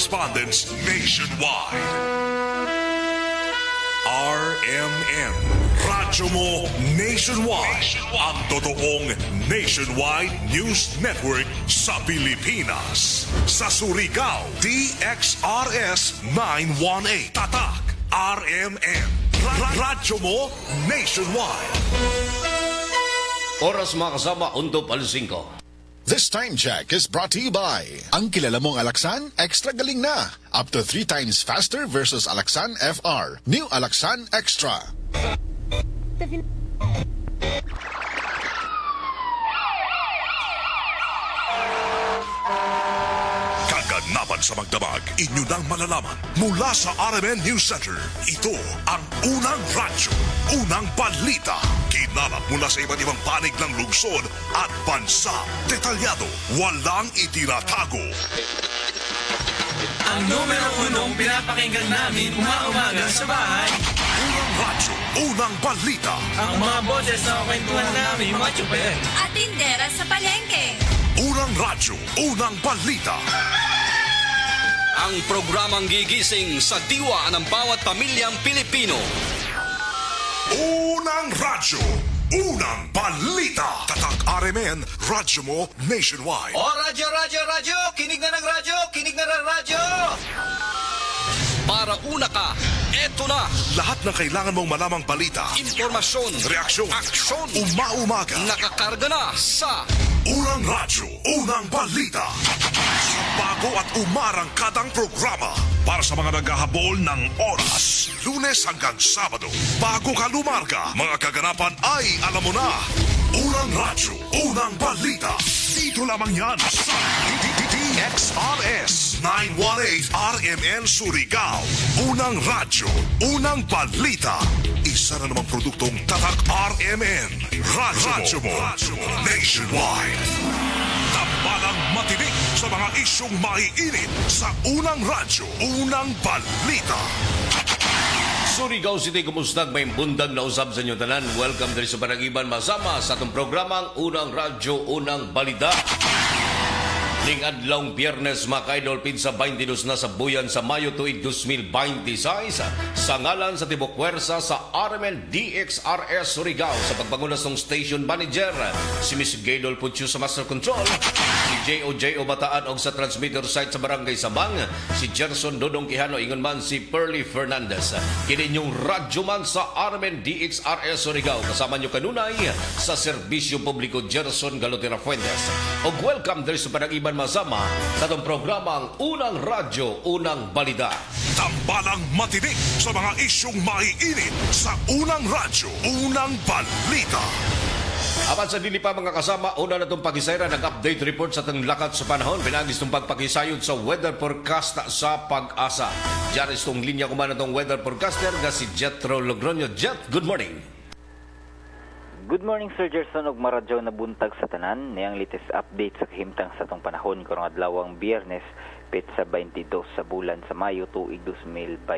correspondents nationwide. RMN, Radyo Mo Nationwide. Ang totoong nationwide news network sa Pilipinas. Sa Surigao, DXRS 918. Tatak, RMN. Radyo Mo Nationwide. Oras mga kasama, untop alas 5. This time check is brought to you by ang kilala mong Alaxan, extra galing na. Up to 3 times faster versus Alaxan FR. New Alaxan Extra. Kaganapan sa magdamag, inyo nang malalaman mula sa RMN News Center. Ito ang unang radyo, unang balita. Kinalap mula sa iba't ibang panig ng lungsod at bansa. Detalyado, walang itinatago. Ang numero unong pinapakinggan namin umaga sa bahay. Unang radyo, unang balita. Ang mga boses na kwentuhan namin mga tsuper. At tindera sa palengke. Unang radyo, unang balita. Ang programang gigising sa diwa ng bawat pamilyang Pilipino. Unang radyo, unang balita. Tatak RMN, Radyo Mo Nationwide. O radyo, kinig na ng radyo, kinig na ng radyo. Para una ka, eto na. Lahat ng kailangan mong malamang balita, Impormasyon, reaksyon, aksyon, umaumaga. nakakarga na sa Unang radyo, unang balita. Sa bago at umarangkadang programa para sa mga naghahabol ng oras. Lunes hanggang Sabado. Bago ka lumarga, mga kaganapan ay alam mo na. Unang radyo, unang balita. Dito lamang yan sa DXRS 918 RMN Surigao. Unang radyo, unang balita. Isa na namang produktong Tatak RMN. Radyo Mo Nationwide. Tambalang matinik sa mga isyong maiinit sa unang radyo, unang balita. Surigao City, kumusta? May bundag na usab sa inyo tanan. Welcome dali sa Panagiban, masama sa itong programang Unang Radyo, Unang Balita. Ning adlawng Biyernes, mga kaidol, pinsa 22 na sa buyan sa Mayo tuig 2026 sa ngalan sa Tibok Puwersa sa RMN DXRS Surigao sa pagpangunas ng station manager si Miss Gaydol Pucho sa Master Control, si J.O. Bataan og sa transmitter site sa Barangay Sabang, si Gerson Dodong Quijano, ingon man si Pearly Fernandez. Kini inyong radyo man sa RMN DXRS Surigao, kasama nyo kanunay sa serbisyo publiko Gerson Galotera Fuentes. Og welcome dali sa Panagiban, masama sa itong programang Unang Radyo, Unang Balita. Tambalang matinik sa mga isyong maiinit sa unang radyo, unang balita. Apan sa dili pa mga kasama, una na itong pagisayra, nag-update report sa itong lakat sa panahon. Pinagis itong pagpakisayod sa weather forecast sa Pag-asa. Diyan itong linya kuman itong weather forecaster na si Jetro Logroño. Jet, good morning. Good morning, Sir Gerson og maradyo na buntag sa tanan. Niyang latest update sa kahimtang sa itong panahon karong adlawang Biyernes, petsa 22 sa bulan sa Mayo tuig 2026.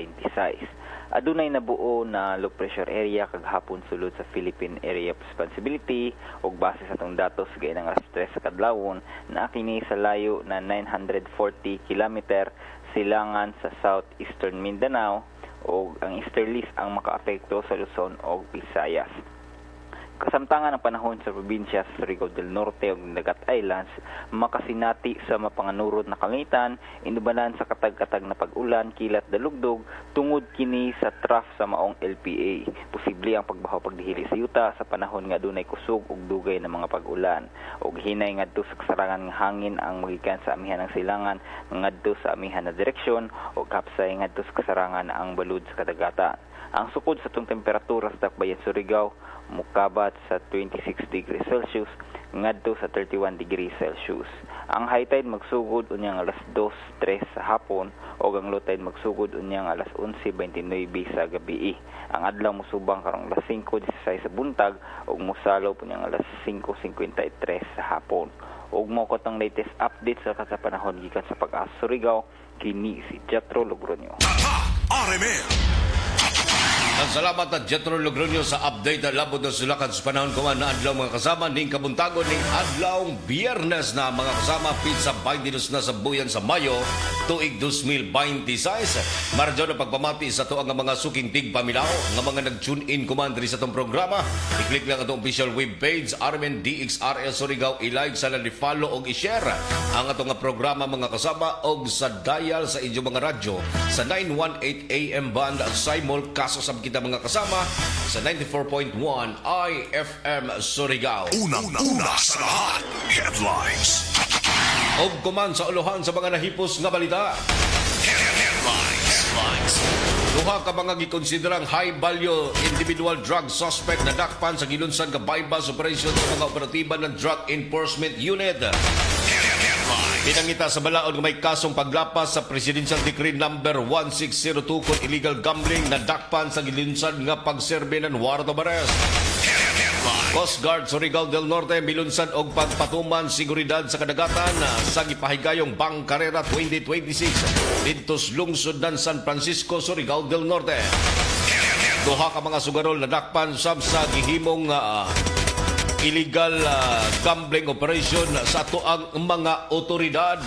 Adunay nabuo na low pressure area kaghapon sulod sa Philippine Area of Responsibility ug base sa itong datos gay ng alas 3 sa kadlawon na kini sa layo na 940 kilometer silangan sa southeastern Mindanao ug ang easterlies ang makaapekto sa Luzon ug Visayas. Kasamtangan ang panahon sa probinsya sa Surigao del Norte ug Dagat Islands makasinati sa mapanganurot na kalangitan, inubanan sa katag-katag na pag-ulan, kilat dalugdog tungod kini sa trough sa maong LPA. Posible ang pagbahaw pagdihili sa yuta sa panahon nga dunay kusog ug dugay na mga pag-ulan ug hinay ngadto sa kasarangan nga hangin ang magikan sa amihan ng silangan ngadto sa amihan na direksyon ug kapsay ngadto sa kasarangan ang balud sa kadagatan. Ang sukod sa itong temperatura sa Dakbayan, Surigao, mukabat sa 26 degrees Celsius ngadto sa 31 degrees Celsius. Ang high tide magsugod unyang alas 2:03 sa hapon ug ang low tide magsugod unyang alas 11:29 sa gabi. Ang adlaw musubang karong alas 5:16 sa buntag ug musalaw unyang alas 5:53 sa hapon. Ug mao katong latest update sa kasapanahon gikan sa Pag-asa Surigao, kini si Jetro Logroño. Tatak RMN. Salamat at Jetro Logroño sa update na labot na sulakan sa panahon ko na adlaw mga kasama ning kabuntagon ning adlaw Biyernes na mga kasama pizza 22 na sa buyan sa Mayo tuig 2026. Marjo na pagpamati sa to ang mga suking tig pamilaw nga mga nag-tune in kuman diri sa tong programa. I-click lang atong official web page RMN DXRL Surigao, i-like sa i-follow og i-share ang atong programa mga kasama og sa dial sa inyong mga radyo sa 918 AM band at simul kasosab kita mga kasama sa 94.1 IFM Surigao. Unang-una sa lahat, headlines. Og kuman sa uluhan sa mga nahipos nga balita. Headlines. Duha ka mga gikonsiderang high-value individual drug suspect na dakpan sa gilunsan ka bypass operation sa mga operatiba ng Drug Enforcement Unit. Pinangita sa balaod nga may kasong paglapas sa Presidential Decree number 1602 kung illegal gambling na dakpan sa gilunsan nga pagserbe ng warrant of arrest. Coast Guard Surigao del Norte milunsan og pagpatuman seguridad sa kadagatan sa gipahigayong Bangkarera 2026 dito sa lungsod ng San Francisco, Surigao del Norte. Duha ka mga sugarol na dakpan sab sa gihimong illegal gambling operation sa tuang mga otoridad.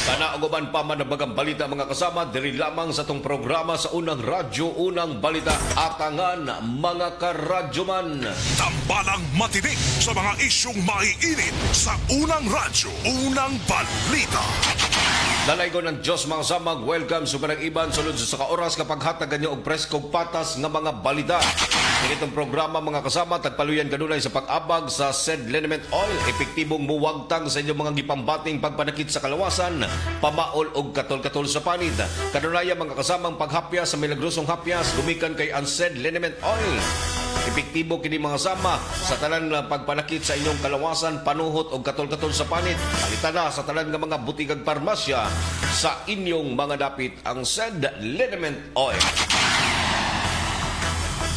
Kana uguban pa man ang bagang balita mga kasama diri lamang sa tong programa sa unang radyo, unang balita atangan mga karadyoman. Tambalang matinik sa mga isyong maiinit sa unang radyo, unang balita. Dalay ko ng Diyos mga samag, welcome sa Barang Iban, sulod sa kaoras kapag hatagan nyo og preskog patas nga mga balita. Itong programa mga kasama, tagpaluyan kanunay sa pag-abag sa said liniment oil, epektibong muwagtang sa inyong mga gipambating pagpanakit sa kalawasan, pamaol og katol-katol sa panid. Kanunay mga kasamang paghapya sa milagrosong hapyas, gumikan kay unsaid liniment oil. Epektibo kini mga sama sa tanan ng pagpanakit sa inyong kalawasan, panuhot o katol-katol sa panit. Palitan na sa tanan ng mga butigag parmasya sa inyong mga dapit ang said liniment oil.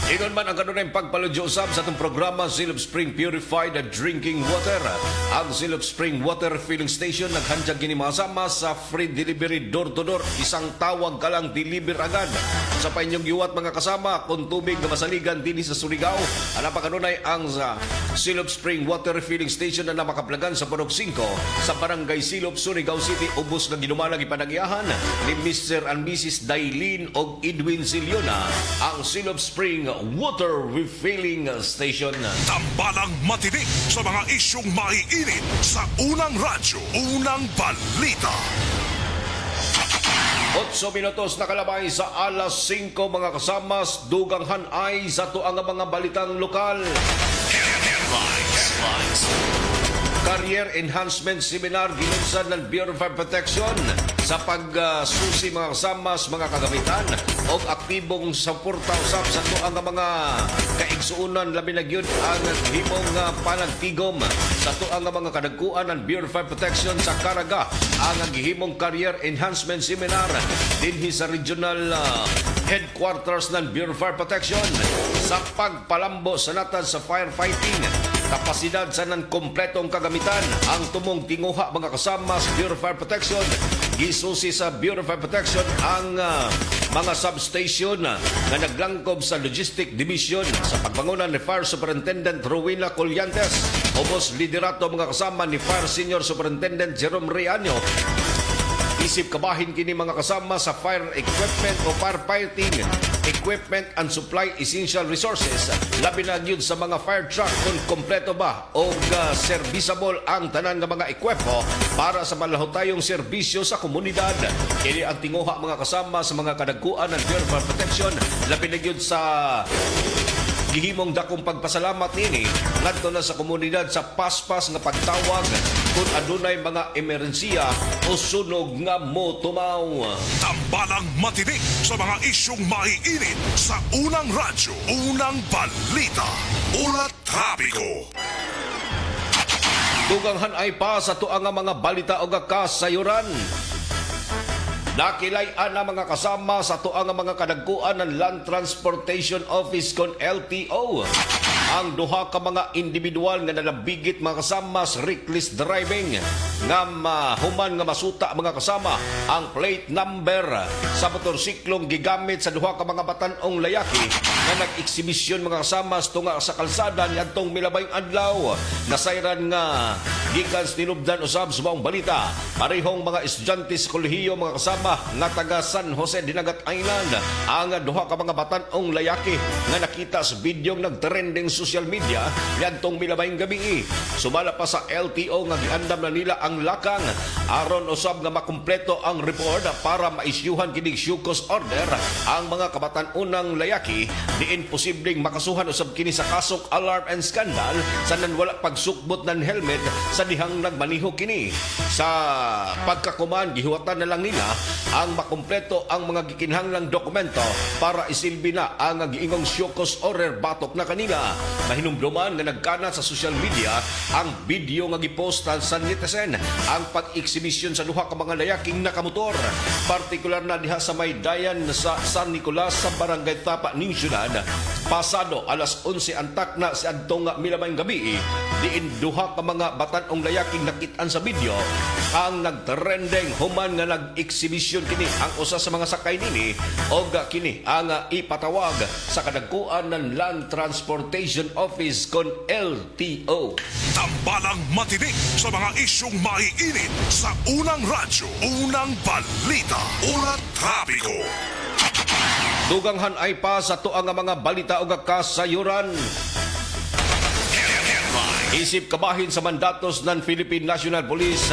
Ingon man ang kanunay pagpaludyo usab sa itong programa Silop Spring Purified Drinking Water. Ang Silop Spring Water Filling Station naghandyan kini mga sama sa free delivery door-to-door. Isang tawag ka lang deliver agad. Sa pa inyong giwat mga kasama kung tubig na masaligan din sa Surigao. Ano pa kanunay ang Silop Spring Water Filling Station na namakaplagan sa Purok 5 sa Barangay Silop, Surigao City. Ubos na ginumalag ipanagyahan ni Mr. and Mrs. Dailin og Edwin Siliona ang Silop Spring Water Refilling Station. Tambalang matinik sa mga isyong maiinit sa unang radyo, unang balita. 8 minutos na kalabay sa alas 5 mga kasamas, dugang hanay sa tuang mga balitang lokal. Headlines. Career Enhancement Seminar ginunsan ng Bureau of Fire Protection sa pagsusi mga kasamas, mga kagamitan o aktibong suporta usap sa tuang mga kaigsuunan labi na gyud ang himong panagtigom sa tuang mga kadagkuan ng Bureau of Fire Protection sa Caraga ang gihimong Career Enhancement Seminar dinhi sa regional headquarters ng Bureau of Fire Protection sa pagpalambo sa natad sa firefighting, kapasidad sa kompletong kagamitan ang tumong tinguha mga kasama sa Bureau of Fire Protection. Gisusi sa Bureau of Fire Protection ang mga substation na naglangkob sa Logistic Division sa pagpangunan ni Fire Superintendent Rowena Colliantes. Ubos liderato mga kasama ni Fire Senior Superintendent Jerome Riaño. Isip kabahin kini mga kasama sa fire equipment o firefighting equipment and supply essential resources. Labi na yun sa mga fire truck kung kompleto ba o serviceable ang tanan ng mga ekwepo para sa malahotayong serbisyo sa komunidad. Kini ang tinguha mga kasama sa mga kadagkuan ng Bureau of Fire Protection. Labi na yun sa gihimong dakong pagpasalamat nini ngadto na sa komunidad sa paspas nga pagtawag kung adunay mga emerhensiya o sunog nga motumaw. Tambalang matinik sa mga isyong maiinit sa unang radyo, unang balita. Ulat Trapiko. Dugang hanay pa sa tuang mga balita o kasayuran. Nakilayan na mga kasama sa tuang mga kadagkuan ng Land Transportation Office kon LTO ang duha ka mga individual nga nalabigit mga kasama sa reckless driving nga human nga masuta mga kasama ang plate number sa motorsiklong gigamit sa duha ka mga batanong layaki nga nag-eksibisyon mga kasama tunga sa kalsada niadtong milabayng adlaw. Nasayran nga gikan tinubdan usab sa maong balita parehong mga estudyante sa kolehiyo mga kasama nga taga San Jose Dinagat Island ang duha ka mga batanong layaki nga nakita sa video nagtrending social media niadtong milabayng gabi. Sumala pa sa LTO nga giandam na nila ang lakang aron usab nga makumpleto ang report para maisyuhan kining show cause order ang mga kabatan-unang layaki diin posibleng makasuhan usab kini sa kasong alarm and scandal sa nanwala pagsukbot ng helmet sa dihang nagmaniho kini. Sa pagkakuman gihuwatan na lang nila ang makumpleto ang mga gikinhanglang dokumento para isilbi na ang giingong show cause order batok na kanila. Mahinumduman nga nagkanat sa social media ang video nga gipostan sa netizen ang pag-exhibition sa duha ka mga layaking nakamotor, partikular na diha sa may dayan sa San Nicolas sa Barangay Tapa, New Ciudad. Pasado alas 11 antak na si adtong milabayng gabi diin duha ka mga batanong layaking nakitaan sa video ang nagtrending human nga nag-exhibition kini ang usa sa mga sakay nini og kini ang ipatawag sa kadagkuan ng Land Transportation Office kon LTO. Tambalang matinik sa mga isyong maiinit sa unang radyo, unang balita, unang trapiko. Duganghan ay pa sa tuang nga mga balita o kasayuran. Isip kabahin sa mandatos ng Philippine National Police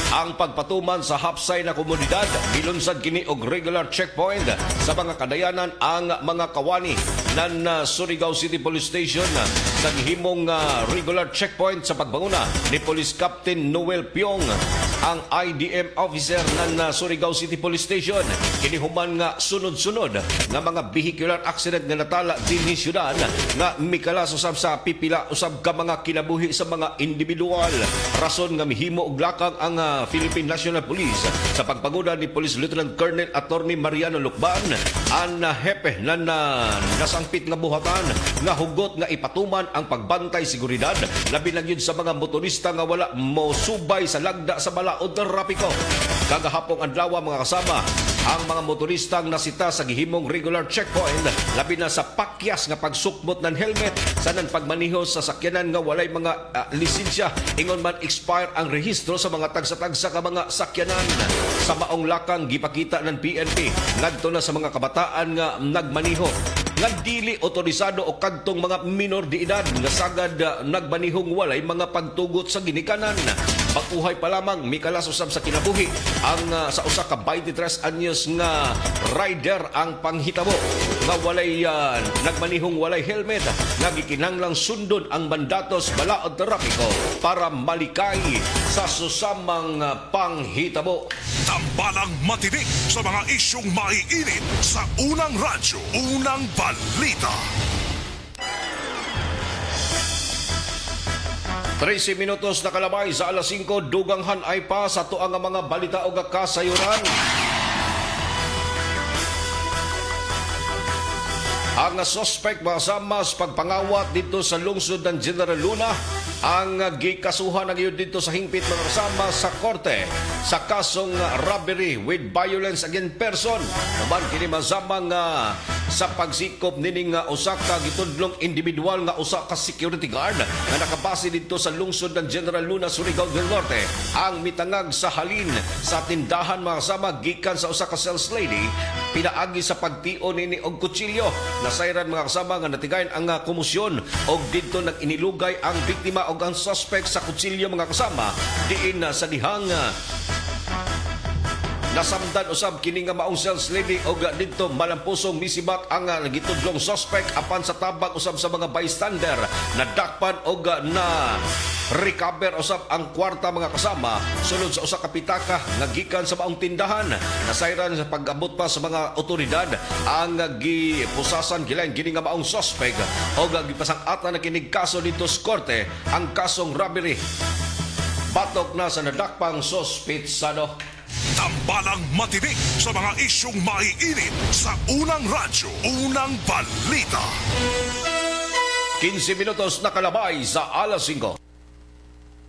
ang pagpatuman sa hapsay na komunidad. Gilunsad kini og regular checkpoint sa mga kadayanan ang mga kawani ng Surigao City Police Station sa gihimong regular checkpoint sa pagbanguna ni Police Captain Noel Piong, ang IDM officer ng Surigao City Police Station. Kini human nga sunod-sunod nga mga vehicular accident nga natala dinhi syudad nga mikalas usab sa pipila usab ka mga kinabuhi sa mga individual. Rason nga mihimo og lakang ang Philippine National Police sa pagpanguna ni Police Lieutenant Colonel Attorney Mariano Lucban ang hepe na nasangpit nga buhatan nga hugot nga ipatuman ang pagbantay seguridad labi na gyud sa mga motorista nga wala mo subay sa lagda sa balaod ng trapiko. Kagahapong adlaw mga kasama ang mga motoristang nasita sa gihimong regular checkpoint labi na sa pakyas nga pagsukbot ng helmet sa nan pagmaniho sa sakyanan nga walay mga lisensya ingon man expire ang rehistro sa mga tagsa-tagsa ka mga sakyanan. Sa maong lakang gipakita ng PNP ngadto na sa mga kabataan nga nagmaniho nga dili otorisado o kadtong mga minor de edad nga sagad nagmanihong walay mga pagtugot sa ginikanan. Pag-uhay pa lamang mikalas usab sa kinabuhi ang sa usa ka 23 anyos nga rider ang panghitabo nga walay nagmanihong walay helmet nga gikinahanglang sundon ang mandatos balaod trapiko para malikay sa susamang panghitabo. Tambalang matinik sa mga isyong maiinit sa unang radyo, unang balita. 13 minutos na kalabay sa alas 5, duganghan ay pa sa tuang mga balita o kasayuran. Ang suspect masama sa pagpangawat dito sa lungsod ng General Luna ang gikasuhan ng dito sa hingpit mga kasama sa korte sa kasong robbery with violence against person. Naman kini masamang sa pagsikop nining usa ka gitudlong individual nga usa ka security guard nga nakabase dito sa lungsod ng General Luna, Surigao del Norte ang mitangag sa halin sa tindahan mga kasama gikan sa usa ka sales lady pinaagi sa pagtio nini og kutsilyo. Nasayran mga kasama nga natigayon ang komusyon og dito nag-inilugay ang biktima og ang suspect sa kutsilyo mga kasama diin sa dihang nasamdan usab kini nga maong sales lady og dito malampusong misibak ang gitudlong suspect apan sa tabang usab sa mga bystander na dakpan og na recover usab ang kwarta mga kasama sulod sa usa ka pitaka nga gikan sa maong tindahan. Nasayran sa pag-abot pa sa mga otoridad ang gipusasan gilain kini nga maong suspect og gipasang-atan na kinig kaso dito sa korte ang kasong robbery. Batok na sa nadakpang sospitsado. Tambalang matinik sa mga isyong maiinit sa unang radyo, unang balita. 15 minutos na kalabay sa alas 5.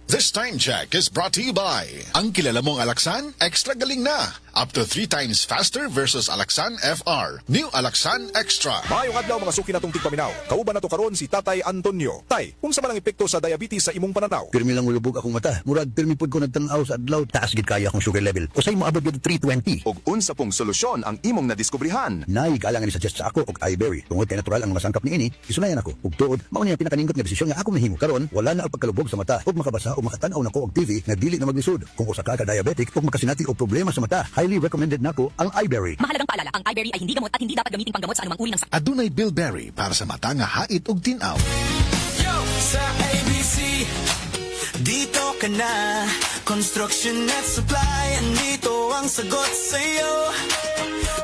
This time check is brought to you by ang kilala mong Alaksan, extra galing na. Up to 3 times faster versus Alaksan FR. New Alaksan Extra. Maayong adlaw mga suki natong tigpaminaw. Kauban na to karon si Tatay Antonio. Tay, kung sa malang epekto sa diabetes sa imong pananaw? Pirmi lang ulubog akong mata. Murag pirmi pud ko nagtanaw sa adlaw. Taas gid kaya akong sugar level. Usay mo abot gid 320. Og unsa pong solusyon ang imong nadiskubrihan? Nay kailangan ni suggest sa ako og iBerry. Tungod kay natural ang masangkap niini, isulayan ako. Ug tuod, mao niya pinakaningkot nga desisyon nga ako mahimo karon. Wala na ang pagkalubog sa mata. Ug makabasa o makatan-aw nako og TV nga dili na maglisod. Kung usa ka diabetic ug makasinati og problema sa mata, highly recommended nako ang iBerry. Mahalagang paalala, ang iBerry ay hindi gamot at hindi dapat gamitin panggamot sa anumang uri ng sakit. Adunay Bilberry para sa mata nga hait ug tinaw. Yo! Sa ABC, dito ka na. Construction at supply, andito ang sagot sa'yo.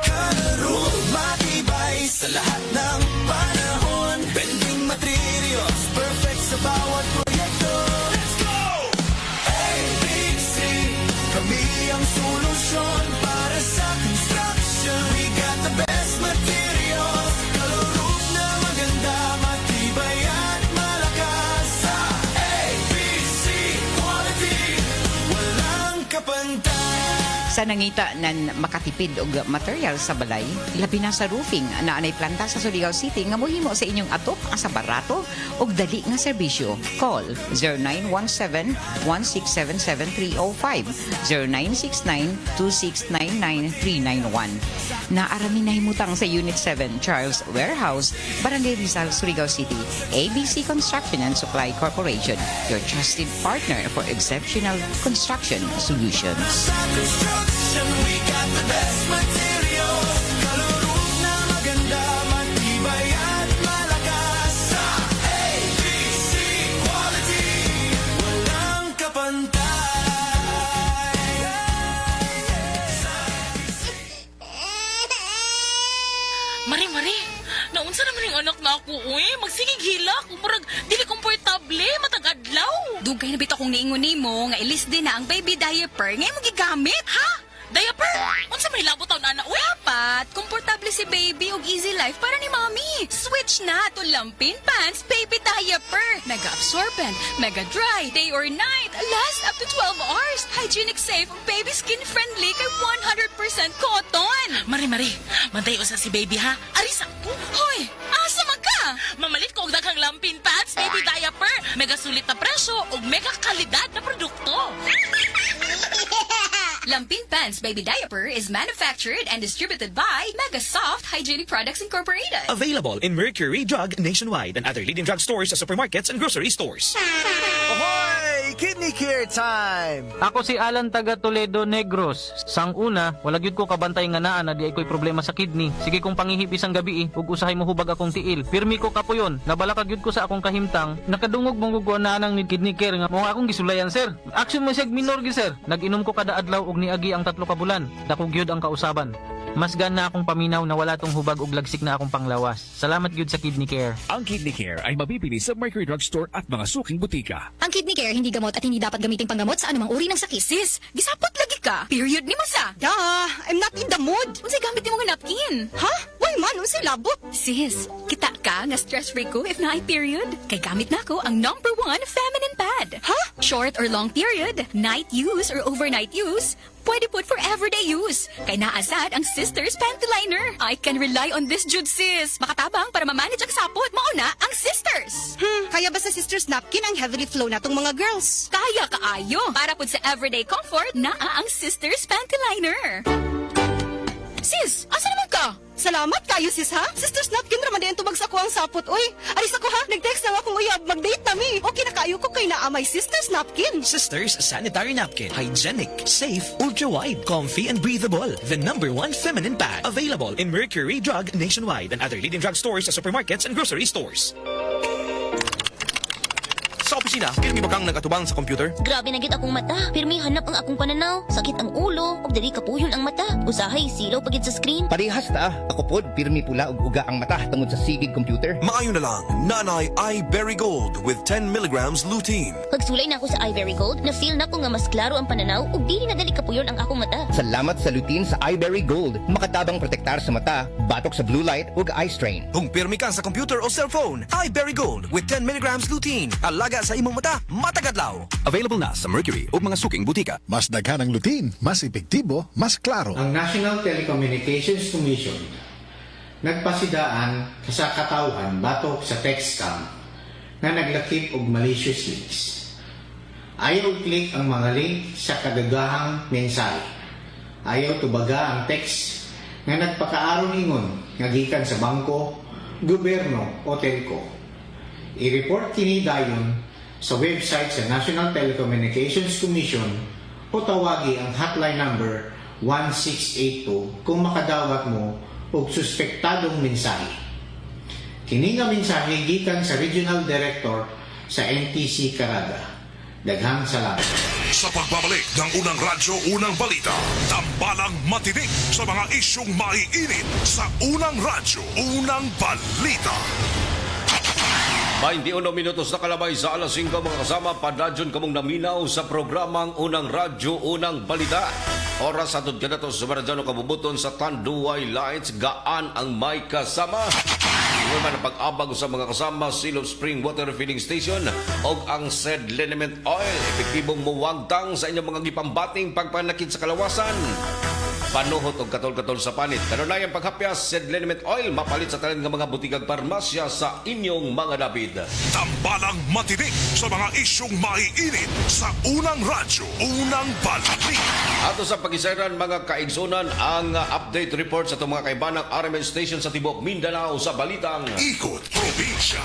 Kalaro, matibay sa lahat ng panahon. Bending materials, perfect sa bawat proyekto. Let's go! ABC, kami ang solusyon para sa construction. We got the best materials. Kalaro na maganda, matibay at malakas. Sa ABC quality, walang kapantay. Sa nangita nan makatipid og material sa balay, labi na sa roofing na anay planta sa Surigao City nga mohimo sa inyong atok asa barato og dali nga serbisyo. Call 0917-1677305, 0969-2699-391. Naarami na himutang sa Unit 7, Charles Warehouse, Barangay Rizal, Surigao City. ABC Construction and Supply Corporation, your trusted partner for exceptional construction solutions. Sa construction, we got the best materials. Kalaro na maganda, matibay at malakas. Sa ABC quality, walang kapantay. Mari, naunsa naman yung anak na ako, uy. Magsigig hila ko, murag dili komportable, matag-adlaw. Dugay na bit akong niingon nimo nga ilis din na ang baby diaper ngay mo gigamit. Ha? Diaper? Unsa may labot taon ana, uy? Dapat komportable si baby og easy life para ni mommy. Switch na to Lampin Pants baby diaper. Mega absorbent, mega dry, day or night, last up to 12 hours. Hygienic safe, baby skin friendly kay 100% cotton. Mari, mantay usa si baby ha. Arisa ko. Hoy, asa man ka? Mamalit ko og daghang Lampin Pants baby diaper. Mega sulit na presyo ug mega kalidad na produkto. Lampin Pants Baby Diaper is manufactured and distributed by Mega Soft Hygienic Products Incorporated. Available in Mercury Drug nationwide and other leading drug stores, supermarkets, and grocery stores. Ahoy! Kidney care time! Ako si Alan taga Toledo Negros. Sang una, wala gyud ko kabantay nga naa na di ay ko'y problema sa kidney. Sige kong pangihip isang gabi ug usahay mo hubag akong tiil. Pirmi ko kapuyon, nabalaka gyud ko sa akong kahimtang. Nakadungog mong guguan na nang need kidney care nga mo akong gisulayan sir. Action mo sig minor gi sir. Nag-inom ko kada adlaw og niagi ang 3 ka bulan. Dako gyud ang kausaban. Mas gana akong paminaw na wala tong hubag og lagsik na akong panglawas. Salamat gyud sa kidney care. Ang Kidney Care ay mabibili sa Mercury Drug Store at mga suking butika. Ang kidney care hindi gamot at hindi dapat gamitin panggamot sa anumang uri ng sakit. Sis, gisapot lagi ka. Period ni mo sa. Duh, I'm not in the mood. Unsay gamit nimo nga napkin? Ha? Why man, unsay labot? Sis, kita ka nga stress-free ko if na ay period. Kay gamit na ko ang #1 feminine pad. Ha? Short or long period, night use or overnight use, pwede put for everyday use. Kay naasad ang Sisters Panty Liner. I can rely on this jud sis. Makatabang para ma-manage ang sapot. Mauna ang Sisters. Kaya ba sa Sisters Napkin ang heavily flow na tong mga girls? Kaya kaayo. Para pud sa everyday comfort, naa ang Sisters Panty Liner. Sis, asa naman ka? Salamat kayo sis ha? Sisters Napkin raman din tubag sa ko ang sapot. Uy, aris ako ha. Nag-text na akong uyab. Mag-date na mi. Okay na kayo ko kay naa may Sisters Napkin. Sisters Sanitary Napkin. Hygienic, safe, ultra-wide, comfy, and breathable. The #1 feminine pad. Available in Mercury Drug nationwide and other leading drug stores, supermarkets, and grocery stores. Sa opisina opisina, pirmi ba kang nagatubang sa computer? Grabe na gyud akong mata. Pirmi hanap ang akong pananaw. Sakit ang ulo, ug dili kapuyon ang mata. Usahay silaw pagid sa screen. Parehas ta. Ako pod, pirmi pula ug uga ang mata tungod sa sigid computer. Maayo na lang, Nanay iBerry Gold with 10 milligrams lutein. Pagsulay na ako sa iBerry Gold, na-feel na ko nga mas klaro ang pananaw ug dili na dali kapuyon ang akong mata. Salamat sa lutein sa iBerry Gold. Makatabang protektar sa mata, batok sa blue light ug eye strain. Kung pirmi ka sa computer o cellphone, iBerry Gold with 10 milligrams lutein. Alaga sa imong mata, matagadlaw. Available na sa Mercury o mga suking butika. Mas daghan ang lutein, mas epektibo, mas klaro. Ang National Telecommunications Commission nagpasidaan sa katawhan batok sa text scam na naglakip og malicious links. Ayaw i-click ang mga link sa kadagahang mensahe. Ayaw tubaga ang text nga nagpakaaron ingon nga gikan sa bangko, gobyerno o telco. I-report kini dayon sa website sa National Telecommunications Commission o tawagi ang hotline number 1682 kung makadawat mo og suspektadong mensahe. Kini nga mensahe gikan sa Regional Director sa NTC Caraga. Daghang salamat. Sa pagbabalik ng Unang Radyo, Unang Balita, tambalang matinik sa mga isyong maiinit sa Unang Radyo, Unang Balita. 21 minutos na kalabay sa alas 5 mga kasama, padadyon kamong naminaw sa programang Unang Radyo, Unang Balita. Oras atod ka na to sa Maradjano kabubuton sa Tanduay Lights, gaan ang may kasama. Kung man ang pag-abag sa mga kasama, Silov Spring Water Filling Station o ang SED Liniment Oil. Epektibong muwagtang sa inyong mga gipambating pagpanakit sa kalawasan. Panuhot o katol-katol sa panit. Kanunayang paghapyas, SED Liniment Oil, mapalit sa talan ng mga butikag parmasya sa inyong mga dapit. Tambalang matinik sa mga isyong maiinit sa Unang Radyo, Unang Balita. Ato sa pag-isairan mga kaigsunan ang update report sa itong mga kaibanang RMN station sa Tibok Mindanao sa Balitang Ikot Probinsya.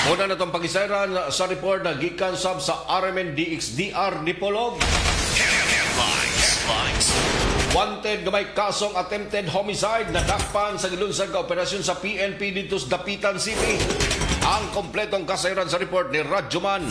Una na itong pag-isairan sa report na gikan sab sa RMN DXDR Dipolog. Headlines. Wanted na may kasong attempted homicide na dakpan sa gilunsad ka operasyon sa PNP dito sa Dapitan City. Ang kompletong kasayran sa report ni Radyoman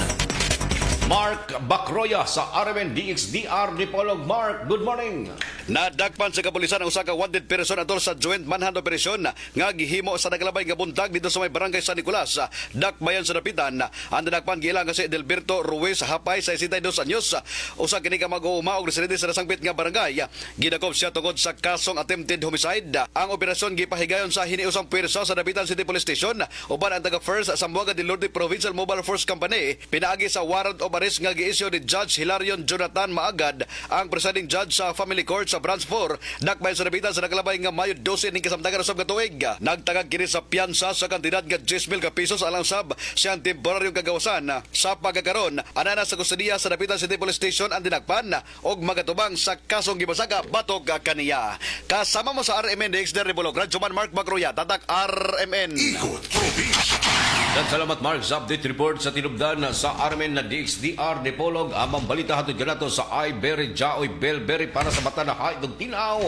Mark Bacroya sa RMN DXDR Dipolog. Mark, good morning. Nadakpan sa kapulisan ang usa ka wanted person atol sa joint manhunt operation nga gihimo sa naglabay nga buntag dito sa may barangay San Nicolas, Dakbayan sa Dapitan. Ang nadakpan giilang si Edelberto Ruiz Hapay sa 62 anyos. Usa kini ka mag-uuma og residente sa nasangpit nga barangay. Gidakop siya tungod sa kasong attempted homicide. Ang operasyon gipahigayon sa hiniusang pwersa sa Dapitan City Police Station uban ang taga First Zamboanga del Norte Provincial Mobile Force Company pinaagi sa warrant of arrest nga giisyu ni Judge Hilarion Jonathan Maagad, ang presiding judge sa Family Court sa Branch 4, Dakbayan sa Dapitan sa naglabay nga Mayo 12 ning kasamtangan usab ka tuig. Nagtagag kini sa piyansa sa kantidad nga 10,000 ka pesos alang sab siyang temporaryong kagawasan. Sa pagkakaron, anana sa kustudiya sa Dapitan City Police Station ang dinakpan og magatubang sa kasong gibasaga batok kaniya. Kasama mo sa RMN DXDR Dipolog, Radyoman Mark Bacroya, tatak RMN. Ikot Probinsya. Dan salamat Mark sa update report sa tinubdan sa RMN na DXDR Dipolog. Amang balita hatod kanato sa iBerry Jaoy Belberry para sa mata na haidog tinaw.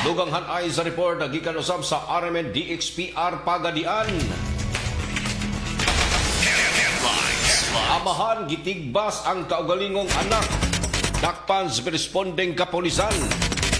Duganghan ay sa report na gikan usab sa RMN DXPR Pagadian. Amahan gitigbas ang kaugalingong anak. Dakpan sa responding kapulisan.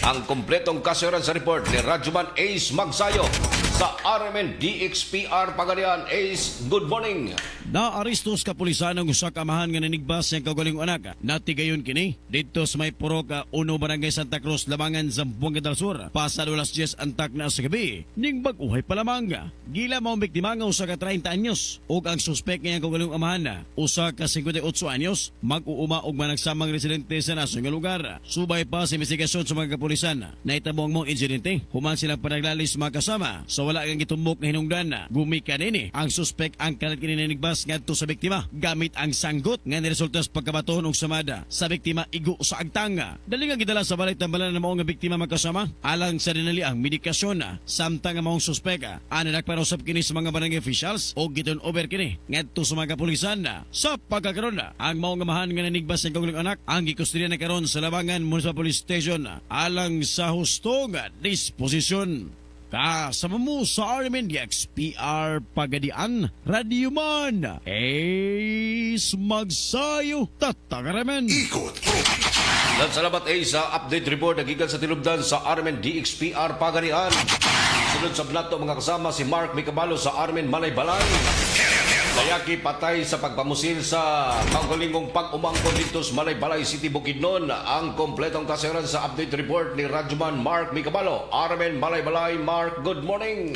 Ang kompletong kasayran sa report ni Radyoman Ace Magsayo sa RMN DXPR Pagadian. Ace, good morning. Naaristos kapulisan ang usa ka amahan nga nanigbas sa kaugalingong anak. Natigayon kini dito sa may puro ka uno barangay Santa Cruz, Lamangan, Zamboanga del Sur. Pasado alas 10 antak na sa gabi. Ning bag-uhay pa lamang. Gila mao biktima nga usa ka 30 anyos ug ang suspek nga kaugalingong amahan na usa ka 58 anyos, mag-uuma og managsamang residente sa nasong nga lugar. Subay pa sa investigasyon sa mga kapulisan. Nahitabo ang mong insidente. Human silang panaglalis mga kasama. So wala kang gitumbok na hinungdan na gumikan ini ang suspek ang kalat kini nanigbas ngadto sa biktima gamit ang sanggot nga niresulta sa pagkabaton og samada sa biktima igo sa agtanga. Dali nga gidala sa balay tambalan na mao nga biktima magkasama alang sa dinali ang medikasyon samtang ang maong suspek ana nagparusab kini sa mga barangay officials og giton over kini ngadto sa mga kapulisan sa pagkakaron ang maong amahan nga nanigbas sa kaugalingong anak ang gikustodiya na karon sa Labangan Municipal Police Station alang sa hustong disposisyon. Kasama mo sa RMN XPR Pagadian, Radio Man, Ace Magsayo, Tatagaramen. Ikot, Dan salamat sa update report nagikan sa tinubdan sa RMN DXPR Pagadian. Sunod sa blato mga kasama si Mark Micabalo sa RMN Malay-Balay. Layaki patay sa pagpamusil sa kaugalingong pag-umangkon dito sa Malay-Balay City, Bukidnon. Ang kompletong kasayaran sa update report ni Radyoman Mark Micabalo. RMN Malay-Balay. Mark, good morning.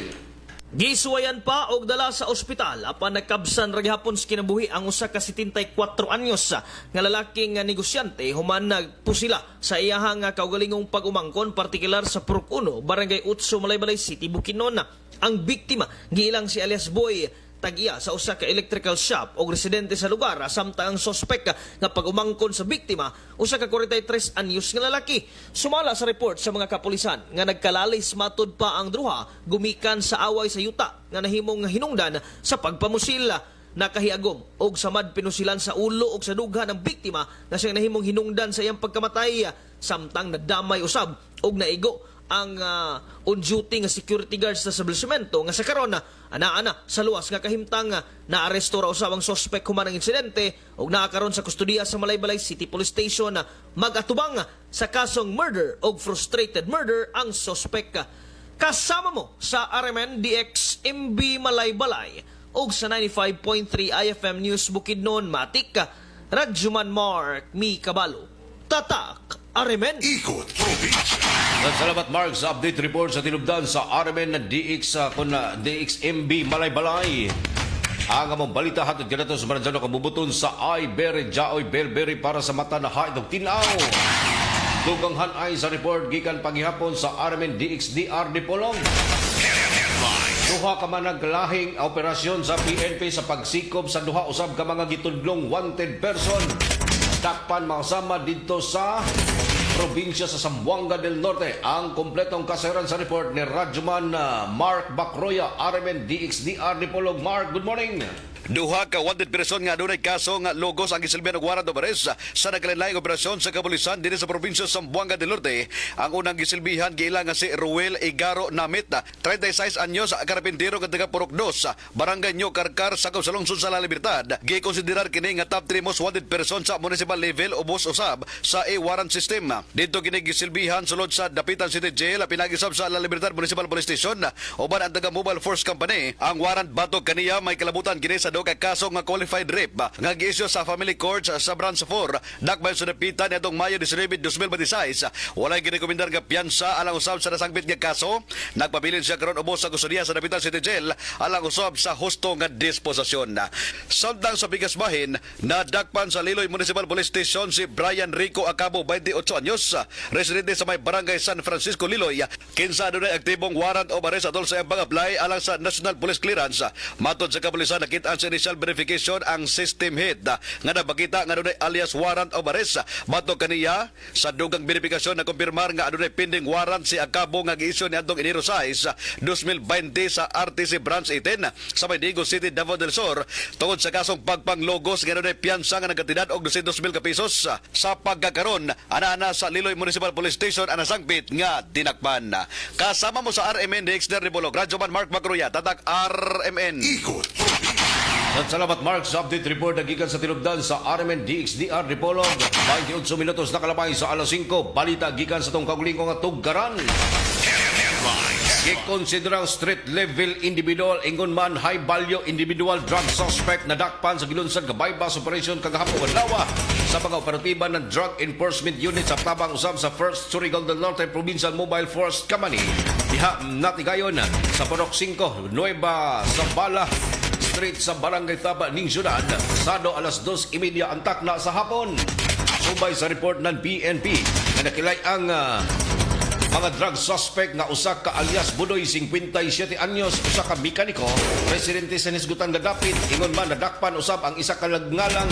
Gisuwayan pa og dala sa ospital apan nagkabsan ra gihapon sa kinabuhi ang usa ka 74 anyos nga lalaking negosyante human nagpusila sa iyahang kaugalingong pag-umangkon partikular sa Purok 1, Barangay Utso, Malay-Balay City, Bukidnon. Ang biktima giilang si alias Boy tag-iya sa usa ka electrical shop o residente sa lugar samtang ang sospek nga pag-umangkon sa biktima usa ka 43 anyos nga lalaki. Sumala sa report sa mga kapulisan nga nagkalalis matud pa ang druha gumikan sa away sa yuta nga nahimong hinungdan sa pagpamusil. Nakahiagom og samad pinusilan sa ulo og sa dugha ng biktima nga siyang nahimong hinungdan sa iyang pagkamatay samtang nadamay usab og naigo ang on-duty nga security guards sa establishmento nga sa karon ana sa luwas nga kahimtang naaresto ra usab ang suspect human ang insidente ug naakaron sa kustudiya sa Malay-Balay City Police Station mag-atubang sa kasong murder ug frustrated murder ang suspect. Kasama mo sa RMN DX MB Malay-Balay ug sa 95.3 IFM News Bukidnon Matik, Radyoman Mark Micabalo. Tatak RMN. Ikot, probinsya. Salamat Mark sa update report sa tinubdan sa RMN na DXMB Malay-Balay. Ang among balita hatod kanato sa Maranjano kabubuton sa Ibery Jaoy Belberry para sa mata na haid og tinaw. Duganghan ay sa report gikan paghihapon sa RMN DXDR Dipolong. Duha ka man naglahing operasyon sa PNP sa pagsikob sa duha usab ka mga gitudlong wanted person. Dakpan makasama dito sa probinsya sa Zamboanga del Norte. Ang kompletong kasayaran sa report ni Radyoman Mark Bacroya, RMN DXDR Dipolog. Mark, good morning. Duha ka wanted person nga adunay kaso nga logos ang gisilbihan og warrant of arrest sa nagkalain-laing operasyon sa kapulisan dinhi sa probinsya sa Zamboanga del Norte. Ang unang gisilbihan giila nga si Ruel Igaro Namit, 36 anyos, karapintero nga taga Purok 2, Barangay New Carcar, sakop sa lungsod sa La Libertad. Gikonsiderar kini nga top 3 most wanted person sa municipal level ubos usab sa warrant system. Dito kini gisilbihan sulod sa Dapitan City Jail pinag-isab sa La Libertad Municipal Police Station uban ang taga Mobile Force Company. Ang warrant batok kaniya may kalabutan kini sa ka kaso nga qualified rape nga gi-issue sa family courts sa Branch 4 dakbayon sa dapitan nitong Mayo 19, 2026. Walay girekomendar nga piyansa alang usab sa nasangbit nga kaso. Nagpabilin siya karon ubos sa kustudiya sa Dapitan City Jail alang usab sa husto nga disposisyon. Samtang sa Bigasbahin, nadakpan sa Liloy Municipal Police Station si Brian Rico Acabo, 28 anyos, residente sa may Barangay San Francisco, Liloy. Kinsa adunay aktibong warrant of arrest atol sa iyang pag-apply alang sa National Police Clearance. Matod sa kapulisan, nakitaan sa initial verification ang system head nga nabakita nga adunay alias warrant of arrest. Matod kaniya sa dugang verifikasyon na kumpirmar nga adunay pending warrant si Acabo nga gi-issue niadtong Enero 6, 2020 sa RTC Branch 18 sa Maydigo City, Davao del Sur tungod sa kasong pagpanglogos nga adunay piyansa nga nagkatidad og 200,000 ka pesos. Sa pagkakaron ana sa Liloy Municipal Police Station ang nasangpit nga dinakpan. Kasama mo sa RMN DXDR Dipolog, Radyoman Mark Bacroya, tatak RMN. Ikot, At salamat Mark sa update report na gikan sa tinubdan sa RMN DXDR Dipolog. 28 minutos na kalabay sa alas 5. Balita gikan sa tong kaugalingong nga tugkaran. Gikonsiderang street level individual ingon man high value individual drug suspect na dakpan sa gilunsad ka bypass operation kagahapon adlaw sa mga operatiba ng Drug Enforcement Unit sa tabang usab sa 1st Surigao del Norte Provincial Mobile Force Company. Diha natigayon sa Purok 5, Nueva Zambala Street sa Barangay Taba ning Syudad, Sado alas 2:30 antak na sa hapon. Subay sa report ng PNP na nakilay ang mga drug suspect nga usa ka alias Budoy 57 anyos, usa ka mekaniko, residente sa Nisgutan Gadapit. Ingon man nadakpan usab ang isa ka lagngalang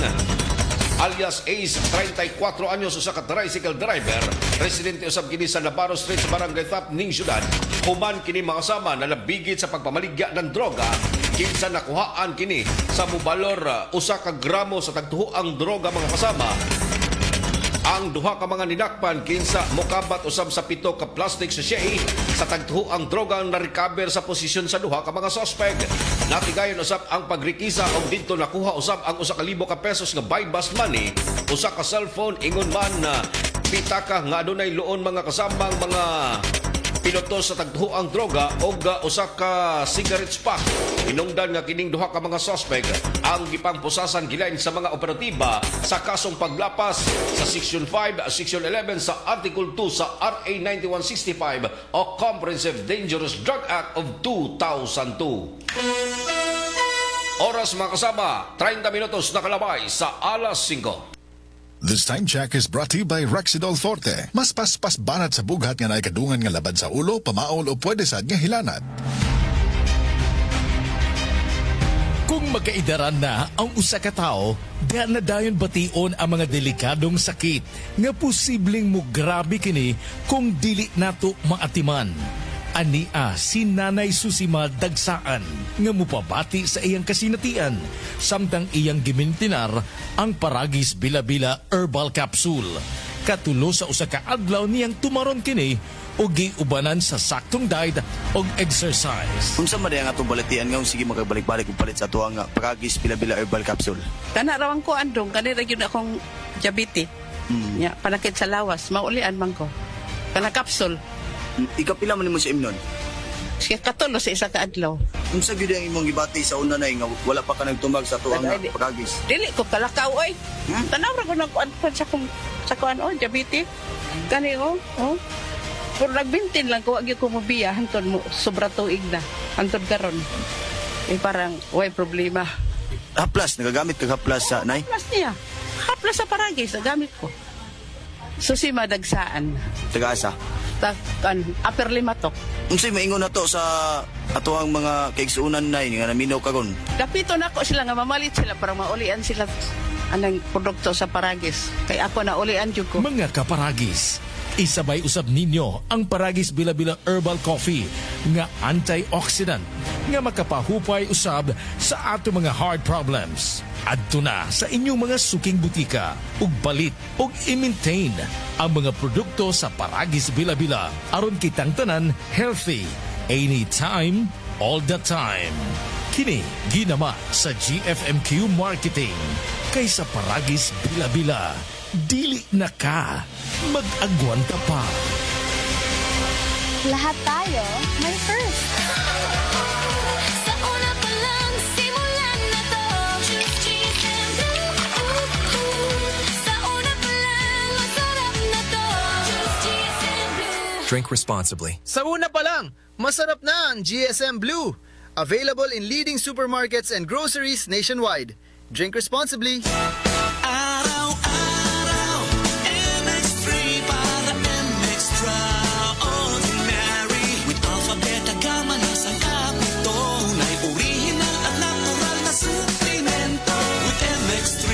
alias Ace 34 anyos, usa ka tricycle driver, residente usab kini sa Navarro Street sa Barangay Tap ning Syudad. Human kini makasama na labigit sa pagpamaligya ng droga. Kinsa nakuhaan kini sa mubalor usa ka gramo sa tagtuho ang droga mga kasama. Ang duha ka mga ninakpan kinsa mokabat usab sa 7 ka plastic sachet sa tagtuho ang droga na recover sa posisyon sa duha ka mga suspect. Natigayon usab ang pagrikisa og didto nakuha usab ang 1,000 ka pesos nga buy bust money, usa ka cellphone ingon man na pitaka nga adunay luon mga kasamang mga piloto sa tagtuho ang droga o usa ka cigarette pack. Hinungdan nga kining duha ka mga suspect ang gipangpusasan gilain sa mga operatiba sa kasong paglapas sa Section 5, Section 11 sa Article 2 sa RA 9165 o Comprehensive Dangerous Drug Act of 2002. Oras mga kasama, 30 minutos na kalabay sa alas 5. This time check is brought to you by Rexidol Forte. Mas paspas banat sa bugat nga naikadungan nga labad sa ulo, pamaol o pwede sad nga hilanat. Kung magkaidaran na ang usa ka tawo, diyan na dayon bation ang mga delikadong sakit nga posibleng mo grabe kini kung dili nato maatiman. Ania si Nanay Susima Dagsaan nga mupabati sa iyang kasinatian samtang iyang gimintinar ang Paragis Bila-Bila Herbal Capsule. Katulo sa usa ka adlaw niyang tumaron kini o giubanan sa saktong diet o exercise. Unsa man ang atong balatian nga sige magabalik-balik og palit sa tuang Paragis Bila-Bila Herbal Capsule? Kana rawang ko andong kanira gyud akong diabetes. Ya, panakit sa lawas, maulian man ko. Kana capsule. Ikapila man nimo sa imnon? Siya katulo sa isa ka adlaw. Unsa gyud ang imong gibati sa una nay nga wala pa ka nagtumag sa tuang Paragis? Dili ko kalakaw oy. Tanaw ra ko nagkuan sa kuan oy diabetes. Kani oh. Pero nagbintin lang ko wag ko mobiya hantod mo sobra tuig na. Hantod karon. Parang way problema. Haplas nagagamit kag haplas sa nay? Haplas niya. Haplas sa Paragis gamit ko. Susima Dagsaan. Taga-asa? Upper Limatok. Unsay maingon nato sa atoang mga kaigsuunan nay nga naminaw karon? Kapito na ko sila nga mamalit sila para maulian sila anang produkto sa Paragis. Kay ako na ulian jud ko. Mga kaparagis, isabay usab ninyo ang Paragis Bila-Bila Herbal Coffee nga antioxidant nga makapahupay usab sa ato mga heart problems. Adto na sa inyong mga suking butika ug balit ug i-maintain ang mga produkto sa Paragis Bila-Bila aron kitang tanan healthy anytime, all the time. Kini ginama sa GFMQ Marketing kaysa Paragis Bila-Bila. Dili na ka, mag-agwanta pa. Lahat tayo may first. Drink responsibly. Sa una pa lang, masarap na ang GSM Blue. Available in leading supermarkets and groceries nationwide. Drink responsibly. Araw-araw, MX3 para extraordinary. With alpha, beta, gamma na sangkap nito. Tunay, original at natural na suplemento. With MX3,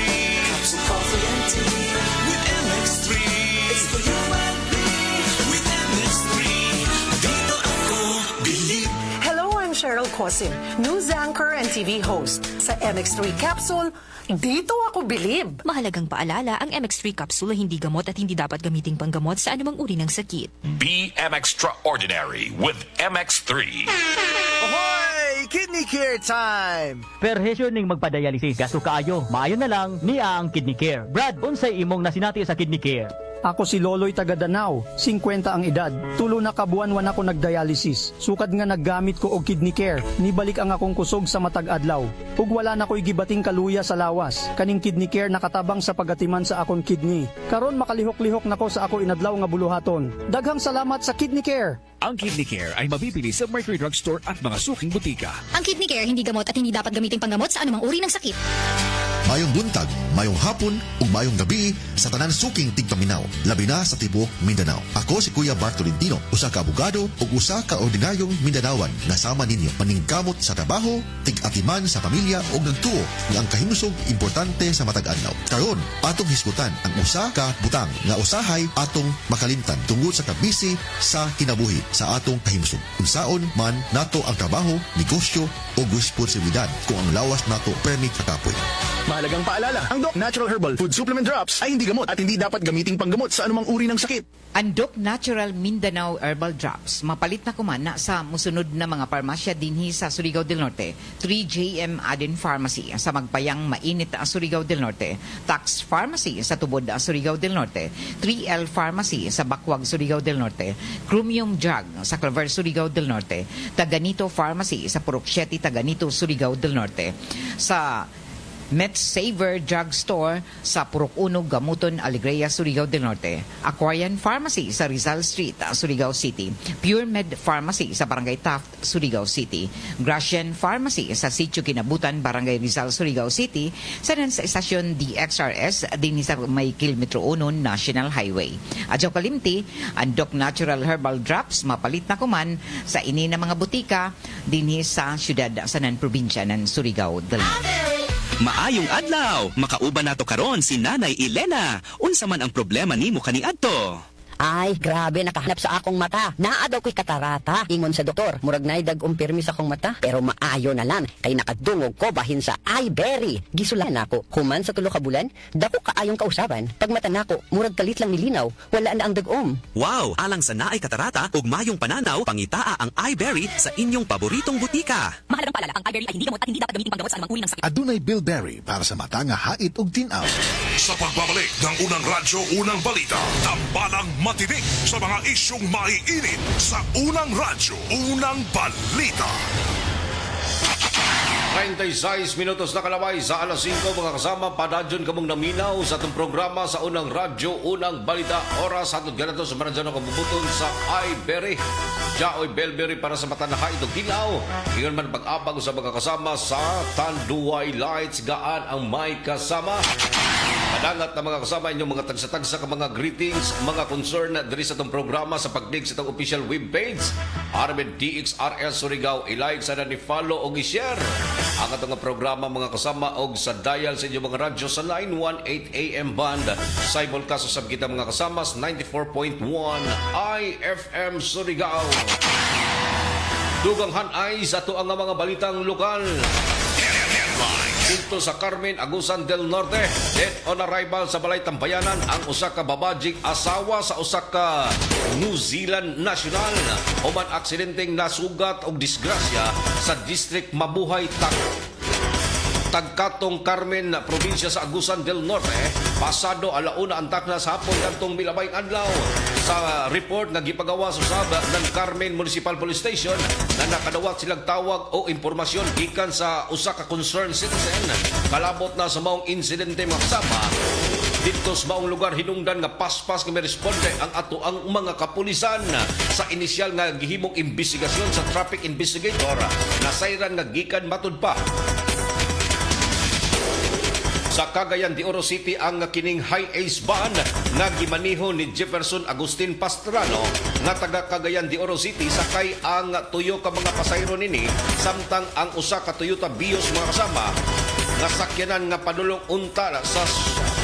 capsule, coffee and tea. With MX3, it's for human being. With MX3, dito ako believe. Hello, I'm Cheryl Cosim, news anchor and TV host. Sa MX3 Capsule, dito ako bilib. Mahalagang paalala, ang MX3 capsule ay hindi gamot at hindi dapat gamiting panggamot sa anumang uri ng sakit. Be extraordinary with MX3. Ahoy! Kidney Care time! Perhesyon ning magpadialysis. Gasto kaayo. Maayo na lang niya ang Kidney Care. Brad, unsay imong nasinati sa Kidney Care? Ako si Loloy taga Danau, 50 ang edad. Tulo na kabuan-wan ako nagdialysis. Sukad nga naggamit ko og Kidney Care. Nibalik ang akong kusog sa matag adlaw. Ug wala na ko'y gibating kaluya sa lawas. Kaning Kidney Care nakatabang sa pagatiman sa akong kidney. Karon makalihok-lihok nako sa ako inadlaw nga buluhaton. Daghang salamat sa Kidney Care. Ang Kidney Care ay mabibili sa Mercury Drug Store at mga suking butika. Ang Kidney Care hindi gamot at hindi dapat gamiting panggamot sa anumang uri ng sakit. Mayong buntag, mayong hapon, ug mayong gabi sa tanan suking tigpaminaw, labi na sa tibok Mindanao. Ako si Kuya Bart Tolentino, usa ka abogado ug usa ka ordinaryong Mindanawan nga sama ninyo maningkamot sa trabaho, tig-atiman sa pamilya ug nagtuo nga ang kahimusog importante sa matag adlaw. Karon, atong hisgutan ang usa ka butang nga usahay atong makalimtan tungod sa kabisi sa kinabuhi sa atong kahimusog. Unsaon man nato ang trabaho, negosyo o responsibilidad kung ang lawas nato permit kakapoy. Mahalagang paalala, ang Doc Natural Herbal Food Supplement Drops ay hindi gamot at hindi dapat gamiting panggamot sa anumang uri ng sakit. Ang Doc Natural Mindanao Herbal Drops, mapalit na kumana sa musunod na mga parmasya dinhi sa Surigao del Norte, 3JM Aden Pharmacy sa Magpayang Mainit Surigao del Norte, Tax Pharmacy sa Tubod Surigao del Norte, 3L Pharmacy sa Bakwag Surigao del Norte, Chromium Drug sa Claver Surigao del Norte, Taganito Pharmacy sa Purok 7 Taganito Surigao del Norte, sa MedSaver Drug Store sa Purok 1, Gamuton, Alegria, Surigao del Norte, Aquarian Pharmacy sa Rizal Street, Surigao City, Pure Med Pharmacy sa Barangay Taft, Surigao City, Gracian Pharmacy sa Sitio Kinabutan, Barangay Rizal, Surigao City, sa Estasyon DXRS din sa may Kilometro 1 National Highway. Adyo kalimti, ang Doc Natural Herbal Drops mapalit na kuman sa ini na mga butika dinhi sa syudad sa probinsya ng Surigao del Norte. Maayong adlaw, makauban nato karon si Nanay Elena. Unsa man ang problema nimo kaniadto? Ay, grabe, nakahanap sa akong mata. Naa daw ko'y katarata. Ingon sa doktor, murag nay dag umpirmi sa akong mata. Pero maayo na lang, kay nakadungog ko bahin sa iBerry. Gisulan ako, human sa tulo ka bulan, dako kaayong kausaban. Pag mata nako, murag kalit lang nilinaw, wala na ang dagom. Wow, alang sa naay katarata ug mayong pananaw, pangitaa ang iBerry sa inyong paboritong butika. Mahalagang paalala, ang iBerry ay hindi gamot at hindi dapat gamitin panggamot sa anumang uri ng sakit. Adunay Bilberry para sa mata nga hait ug tinaw. Sa pagbabalik ng unang radyo, unang balita, tambalang matinik sa mga isyong maiinit sa unang radyo, unang balita. 36 minutos na kalaway sa alas 5 mga kasama, padadyon kamong naminaw sa itong programa sa unang radyo, unang balita. Oras hatod ganito sa maradyan ng kabubuton sa iBerry. Jaoy Belberry para sa mata na itong tilaw. Ingon man pag-abag sa mga kasama sa Tanduay Lights, gaan ang may kasama. Kadangat na mga kasama inyong mga tagsa-tagsa ka mga greetings, mga concern diri sa itong programa sa pagdig sa itong official webpage. Armed DXRS Surigao, i-like sa na ni-follow o i-share ang atong programa mga kasama og sa dial sa inyong mga radyo sa 918 AM band. Simulcast sa kita mga kasama sa 94.1 IFM Surigao. Dugang hanay sa ito ang mga balitang lokal. Dito sa Carmen, Agusan del Norte, dead on arrival sa Balay Tambayanan ang usa ka babajig asawa sa usa ka New Zealand national. Human aksidenteng nasugat og disgrasya sa District Mabuhay Tagkatong Carmen, probinsya sa Agusan del Norte. Pasado alauna ang takna sa hapon kantong milabay adlaw. Sa report nga gipagawa sa usab ng Carmen Municipal Police Station na nakadawat silang tawag o impormasyon gikan sa usa ka concerned citizen. Kalabot na sa maong insidente mga kasama. Dito sa maong lugar hinungdan nga paspas nga may responde ang ato ang mga kapulisan sa inisyal nga gihimong investigasyon sa traffic investigator na sayran nga gikan matud pa. Sa Cagayan de Oro City ang kining high ace van nga gimaniho ni Jefferson Agustin Pastrano nga taga Cagayan de Oro City sakay ang tuyo ka mga pasayro nini samtang ang usa ka Toyota Vios mga kasama nga sakyanan nga padulong unta sa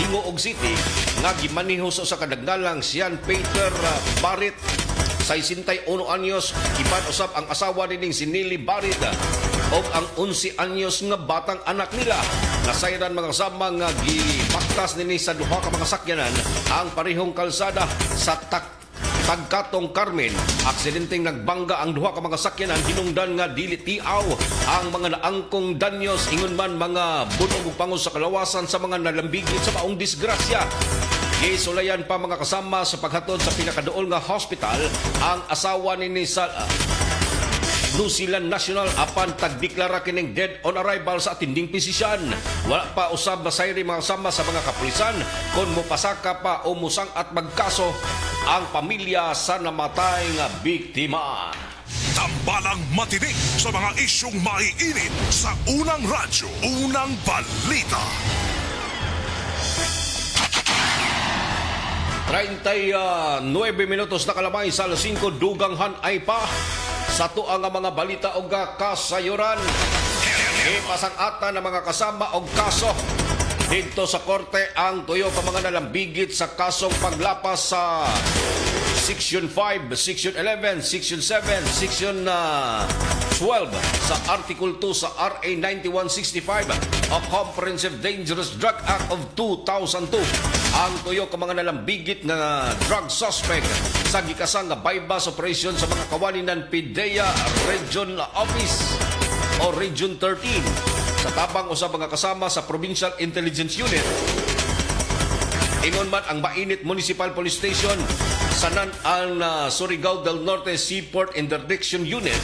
Hingoog City nga gimaniho sa usa ka dagnalang Sian Peter Barret 61 anyos, iban usab ang asawa nining si Nili Barret o ang 11 anyos nga batang anak nila. Nasayran mga kasama nga gipaktas nini sa duha ka mga sakyanan ang parehong kalsada sa Tagkatong Carmen. Aksidenteng nagbangga ang duha ka mga sakyanan hinungdan nga dili tiaw ang mga naangkong danyos ingon man mga bunog ug pangos sa kalawasan sa mga nalambigit sa maong disgrasya. Gisulayan pa mga kasama sa paghatod sa pinakaduol nga hospital ang asawa ni sa New Zealand National apan tagdeklara kining dead on arrival sa atinding pisisyan. Wala pa usab masayri mga kasama sa mga kapulisan kung mupasaka pa o musang at magkaso ang pamilya sa namatay nga biktima. Tambalang matinik sa mga isyong maiinit sa unang radyo, unang balita. 39 minutos na kalamay sa alas 5 duganghan ay pa sa tuang mga balita o kasayuran. Ipasang ata ng mga kasama o kaso Dito sa korte ang tuyo ka mga nalambigit sa kasong paglapas sa Section 5, Section 11, Section 7, Section 12 sa Article 2 sa RA 9165 o Comprehensive Dangerous Drug Act of 2002. Ang tuyo ka mga nalambigit na drug suspect sa gikasang nga bypass operation sa mga kawani ng PIDEA Region Office o Region 13 sa tabang usab mga kasama sa Provincial Intelligence Unit. Ingon man ang Mainit Municipal Police Station sa ang Surigao del Norte Seaport Interdiction Unit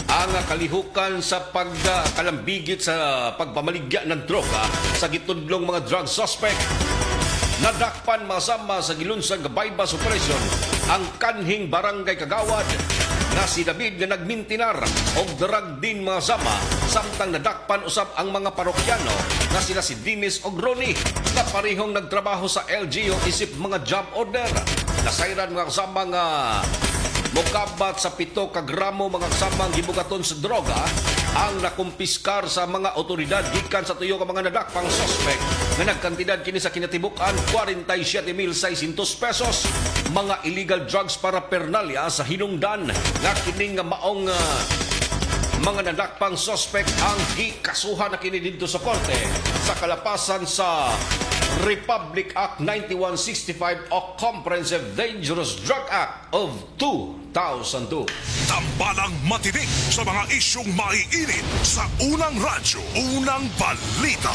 ang kalihukan sa pagkalambigit sa pagpamaligya ng droga sa gitudlong mga drug suspect. Nadakpan masama sa gilunsang bypass operation ang kanhing barangay Kagawad na si David nga nagmintinar og drug din mga sama samtang nadakpan usab ang mga parokyano na sila si Dennis og Ronnie na parehong nagtrabaho sa LGU isip mga job order. Nasayran mga kasama nga mokabat sa 7 ka gramo mga kasamang gibugaton sa droga ang nakumpiskar sa mga otoridad gikan sa tuyo ka mga nadakpang suspect nga nagkantidad kini sa kinatibukan 47,600 pesos mga illegal drugs para paraphernalia sa hinungdan nga kini nga maong mga nadakpang suspect ang gikasuhan na kini dito sa korte sa kalapasan sa Republic Act 9165 o Comprehensive Dangerous Drug Act of 2002. Tambalang matinik sa mga isyong maiinit sa unang radyo, unang balita.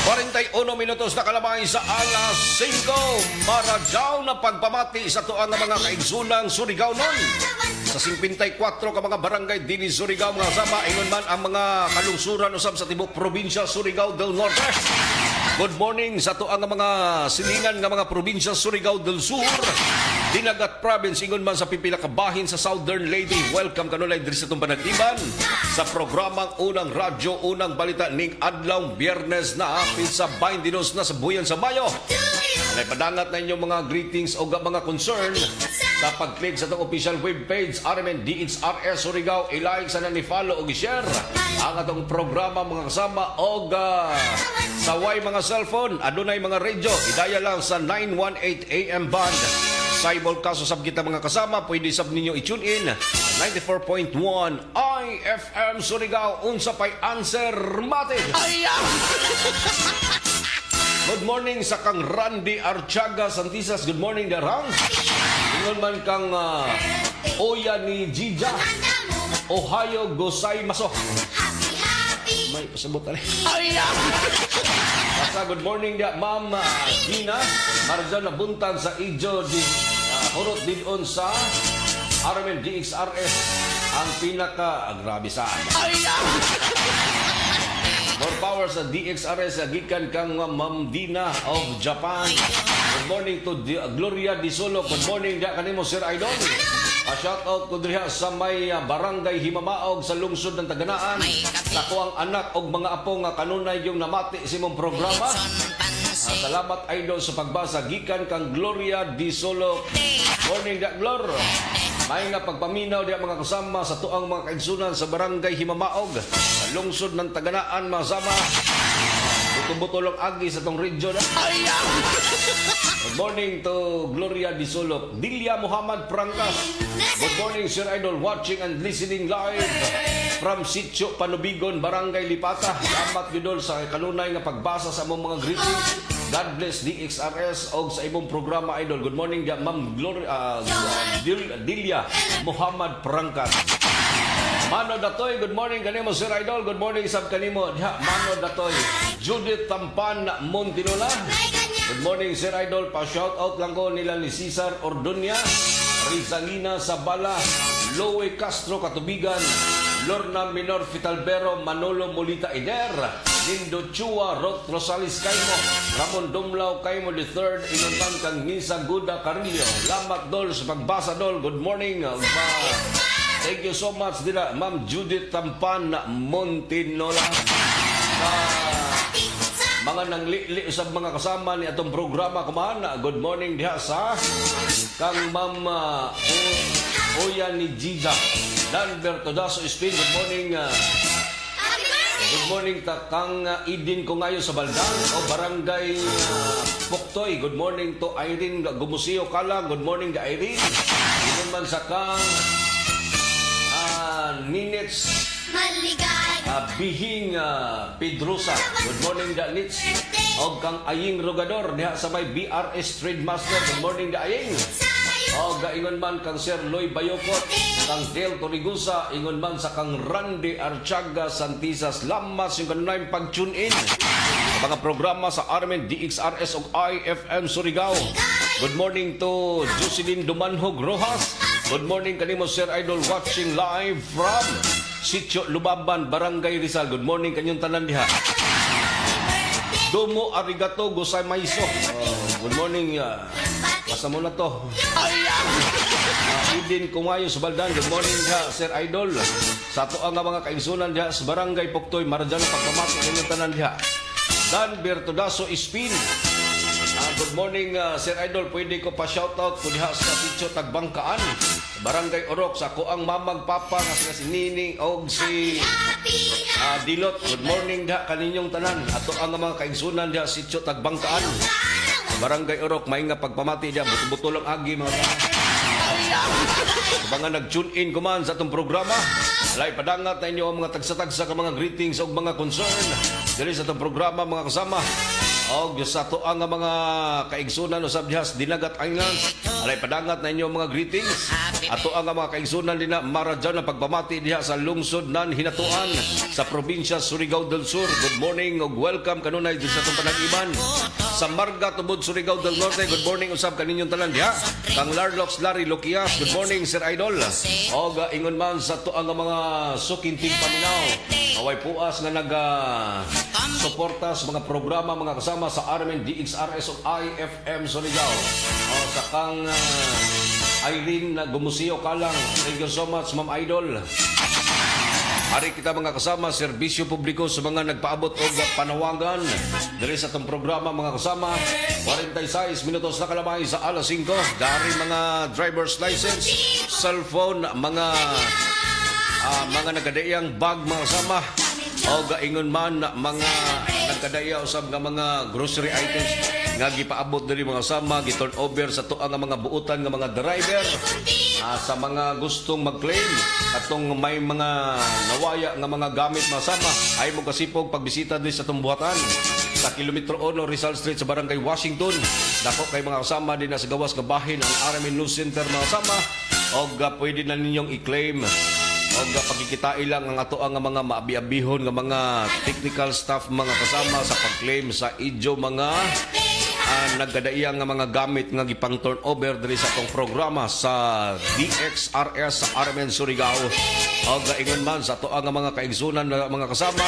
41 minutos na kalamay sa alas 5. Maradyaw na pagpamati sa tuang mga kaigsunang Surigao nun. Sa 54 ka mga barangay dini Surigao mga sama, ingon man ang mga kalungsuran usab sa tibok probinsya Surigao del Norte. Good morning sa tuang mga silingan nga mga probinsya Surigao del Sur, Dinagat Province, ingon man sa pipila ka bahin sa Southern Lady. Welcome kanulay diri sa itong panagtiban sa programang Unang Radyo, Unang Balita ning adlaw Biyernes na hapit sa 22 na sa buyan sa Mayo. Naipadangat na inyong mga greetings o mga concern sa pag-click sa itong official webpage RMN DHRS Surigao. I-like sa nani-follow o i-share ang atong programa mga kasama o saway mga cellphone, adunay mga radio. Idaya lang sa 918 AM band. Sa ibol-kaso sab kita mga kasama, pwede sab ninyo i-tune in 94.1 IFM Surigao. Unsa pay answer matig. Good morning sa kang Randy Archaga Santisas. Good morning darang. Ingon man kang Oya ni Jija Ohio Gosay Maso. May pasabot na rin. Basta good morning dia Ma'am Gina Marjan na buntag sa Ijo di hurot didon sa RMN DXRS ang pinaka grabe saan. More power sa DXRS gikan kang Ma'am Dina of Japan. Good morning to Gloria Di Solo. Good morning dia kanimo Sir Idol. Shout out ko diha sa may barangay Himamaog sa lungsod ng Taganaan. Nako ang anak og mga apo nga kanunay yung namati sa imong programa. Salamat Idol sa pagbasa gikan kang Gloria Di Solo. Morning da Glor. May nga pagpaminaw diha mga kasama sa tuang mga kaigsunan sa barangay Himamaog sa lungsod ng Taganaan masama. Buto-buto lang agi sa tong region. Good morning to Gloria Di Solo. Dilia Muhammad Prangkas. Good morning Sir Idol, watching and listening live from Sitio Panubigon, Barangay Lipata. Salamat Idol sa kanunay nga pagbasa sa among mga greetings. God bless DXRS og sa imong programa Idol. Good morning Ma'am Gloria Dilia Muhammad Prangkas. Mano Datoy, good morning kanimo Sir Idol. Good morning sab kanimo diha Mano Datoy. Judith Tampan Montinola. Good morning Sir Idol. Pa-shout out lang ko nila ni Cesar Ordonia, Rizalina Sabala, Loe Castro Katubigan, Lorna Minor Fitalbero, Manolo Molita Ider, Lindo Chua, Rot Rosales Kaimo, Ramon Dumlao Kaimo III, Inuntan kang Nisa Guda Carillo. Lamat Dol sa pagbasa Dol. Good morning. Thank you so much dila Ma'am Judith Tampan Montinola. Mga nanglili sa mga kasama ni atong programa kumahan. Good morning diha sa kang Ma'am Oya ni Jija Danberto Daso Spin. Good morning Good morning ta kang Idin ko ngayon sa Baldan o Barangay Puktoy. Good morning to Irene Gumusio Kala. Good morning to Irene. Inon man sa kang Ninits Bihing Pedrosa. Good morning da Nits. O kang Aying Rogador diha sa may BRS Trade Master. Good morning da Aying. O ingon man kang Sir Loy Bayokot, kang Del Torigusa, ingon man sa kang Randy Archaga Santisas Lamas yung kanunay pag-tune in sa mga programa sa RMN DXRS o IFM Surigao. Good morning to Jocelyn Dumanhog Rojas. Good morning kanimo Sir Idol watching live from Sitio Lubaban, Barangay Rizal. Good morning kanyong tanan diha. Domo arigato gozai maiso. Good morning. Basta mo na to. Idin Kumayo sa Baldan. Good morning ha, Sir Idol. Sa ato ang mga kaigsunan diha sa Barangay Puktoy, Marjan pagpamato ng tanan diha. Dan Bertudaso Ispin. Good morning Sir Idol. Pwede ko pa shoutout ko diha sa Sitio Tagbangkaan, Barangay Orok sa ko ang mamag papa nga si Nining og si Dilot. Good morning diha kaninyong tanan. Ato ang mga kaigsunan diha sa Sitio Tagbangkaan, Barangay Orok, may nga pagpamati diya, buto-buto lang agi mga mga nag-tune in kuman sa itong programa. Alay, padangat na inyo ang mga tagsa-tagsa ka mga greetings o mga concern dali sa itong programa mga kasama. O sa to ang mga kaigsunan o sabdihas Dinagat Islands. Alay, padangat na inyo ang mga greetings. Ato ang mga kaigsunan din na Marajan na pagpamati diha sa lungsod nan Hinatuan sa probinsya Surigao del Sur. Good morning o welcome kanunay din sa itong panag-iban. Sa Marga Tubod, Surigao del Norte, good morning usab kaninyong tanan diha. Kang Larlox Larry Lokias, good morning Sir Idol. O ingon man sa to ang mga sukinting paminaw. Away puas nga suporta sa mga programa mga kasama sa RMN DXRS o IFM Surigao. O sa kang Irene Gumusio Kalang. Thank you so much Ma'am Idol. Hari kita mga kasama, serbisyo publiko sa mga nagpaabot o panawagan dali sa itong programa mga kasama. 46 minutos na kalamay sa alas 5. Dari mga driver's license, cellphone, mga nagkadaiyang bag mga kasama. O gaingon man mga nagkadaya usab nga mga grocery items nga gipaabot diri mga kasama, giturn over sa tuang nga mga buutan nga mga driver. Sa mga gustong mag-claim atong may mga nawaya nga mga gamit masama ay mo kasipog pagbisita din sa itong buhatan sa kilometro 1 Rizal Street sa Barangay Washington. Dako kay mga kasama din na sa gawas nga bahin ang RMN News Center mga kasama o pwede na ninyong i-claim o pagkikitai lang ang ato ang mga maabi-abihon nga mga technical staff mga kasama sa pag-claim sa idyo mga nagkadaiya nga mga gamit nga gipang turnover diri sa atong programa sa DXRS sa RMN Surigao. O gaingon man sa ato ang mga kaigsunan na mga kasama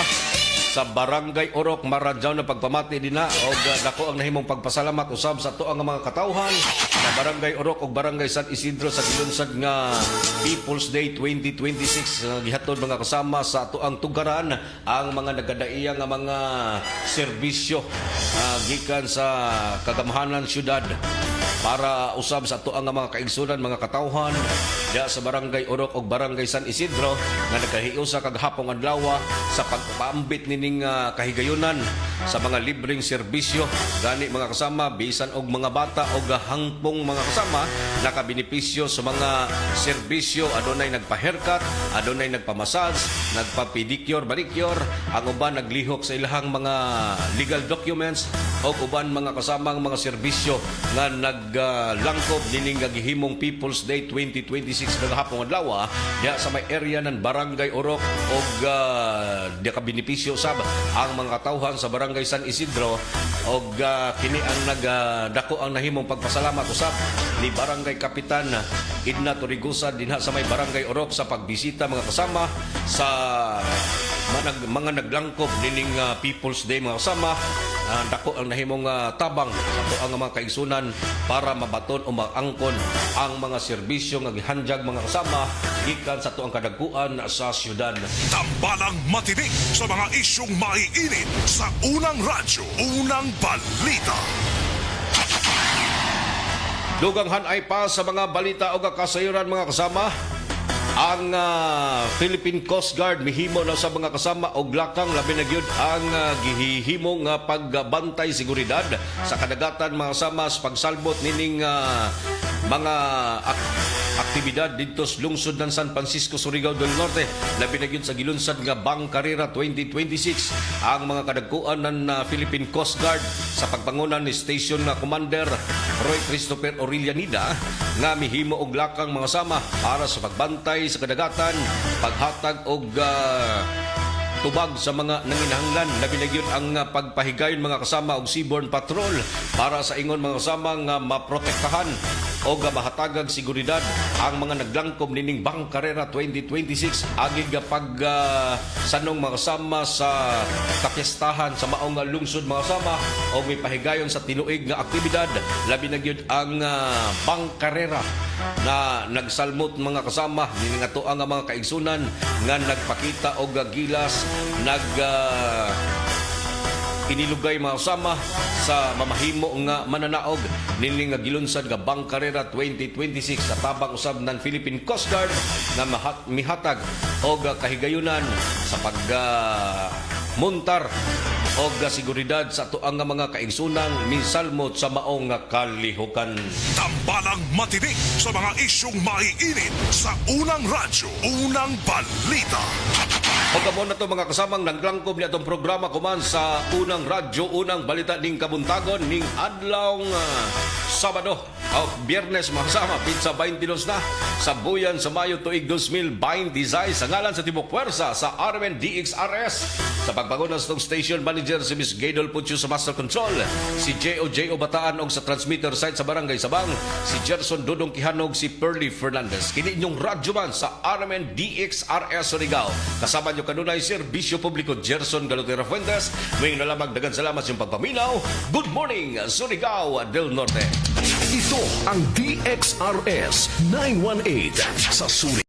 sa Barangay Orok, Maradyaw na pagpamati din na o dako ang nahimong pagpasalamat usab sa ato ang mga katawhan sa Barangay Orok o Barangay San Isidro sa gilunsad nga People's Day 2026 gihatod mga kasama sa ato ang tugaran ang mga nagkadaiya nga mga serbisyo gikan sa Kagamahanan Syudad para usab sa ato ang mga kaigsunan mga katawhan diya sa Barangay Orok o Barangay San Isidro nga nagkahiusa kag hapong adlaw sa pagpaambit nining kahigayunan sa mga libreng serbisyo gani mga kasama bisan og mga bata og hangpong mga kasama nakabenepisyo sa mga serbisyo. Adunay nagpa-haircut, adunay nagpa-massage, nagpa-pedicure, manicure, ang uban naglihok sa ilahang mga legal documents o uban mga kasamang mga serbisyo nga naglangkob nining gihimong People's Day 2026 hapong adlaw diha sa may area ng Barangay Orok og nakabenepisyo sab ang mga katawhan sa Barangay San Isidro og kini ang nagdako ang nahimong pagpasalamat usab ni Barangay Kapitan Idna Torigusa dinha sa may Barangay Orok sa pagbisita mga kasama sa mga naglangkob nining People's Day mga kasama. Dako ang nahimong tabang sa ang mga kaigsunan para mabaton o maangkon ang mga serbisyo nga gihanjag mga kasama gikan sa tuang kadagkuan sa syudad. Tambalang matinik sa mga isyong maiinit sa unang radyo, unang balita. Dugang hanay pa sa mga balita o kasayuran mga kasama. Ang Philippine Coast Guard mihimo na sa mga kasama og lakang labi na gyud ang gihihimo nga pagbantay seguridad sa kadagatan mga kasama sa pagsalbot nining mga aktibidad dito sa lungsod ng San Francisco, Surigao del Norte. Labi na gyud sa gilunsad nga Bangkarera 2026 ang mga kadagkuan ng Philippine Coast Guard sa pagpangunan ni Station Commander Roy Christopher Orellanida nga mihimo og lakang mga sama para sa pagbantay sa kadagatan, paghatag og tubag sa mga nanginahanglan. Labi na gyud ang pagpahigayon mga kasama og seaborne patrol para sa ingon mga kasama nga maprotektahan o mahatagag seguridad ang mga naglangkob nining Bangkarera 2026 agig pag sanong mga kasama sa kapiestahan sa maong lungsod mga kasama o may pahigayon sa tinuig nga aktibidad. Labi na gyud ang Bangkarera na nagsalmot mga kasama nining ato ang mga kaigsunan nga nagpakita og gilas inilugay mga kasama sa mamahimo nga mananaog nining gilunsad nga Bangkarera 2026 sa tabang usab ng Philippine Coast Guard nga mihatag og kahigayunan sa pagmuntar og seguridad sa tuang nga mga kaigsunang misalmot sa maong kalihukan. Tambalang matinik sa mga isyong maiinit sa unang radyo, unang balita. Pagkamon na to mga kasamang naglangkob ni atong programa kuman sa unang radyo, unang balita ning kabuntagon ning adlaw Sabado o Biyernes mga kasama, pizza 22 na sa buyan sa Mayo tuig 2026 sa ngalan sa Tibok Puwersa sa RMN DXRS sa pagpagunas ng station manager si Miss Gaydol Pucho sa Master Control, si J.O. Bataan og sa transmitter site sa Barangay Sabang, si Gerson Dodong Kihanog, si Pearly Fernandez. Kini inyong radyo man sa RMN DXRS Surigao. Kasama nyo kanunay Serbisyo Publiko Gerson Galotera Fuentes. May nalamag dagan salamat sa iyong pagpaminaw. Good morning Surigao del Norte. Ito ang DXRS 918 sa Surigao.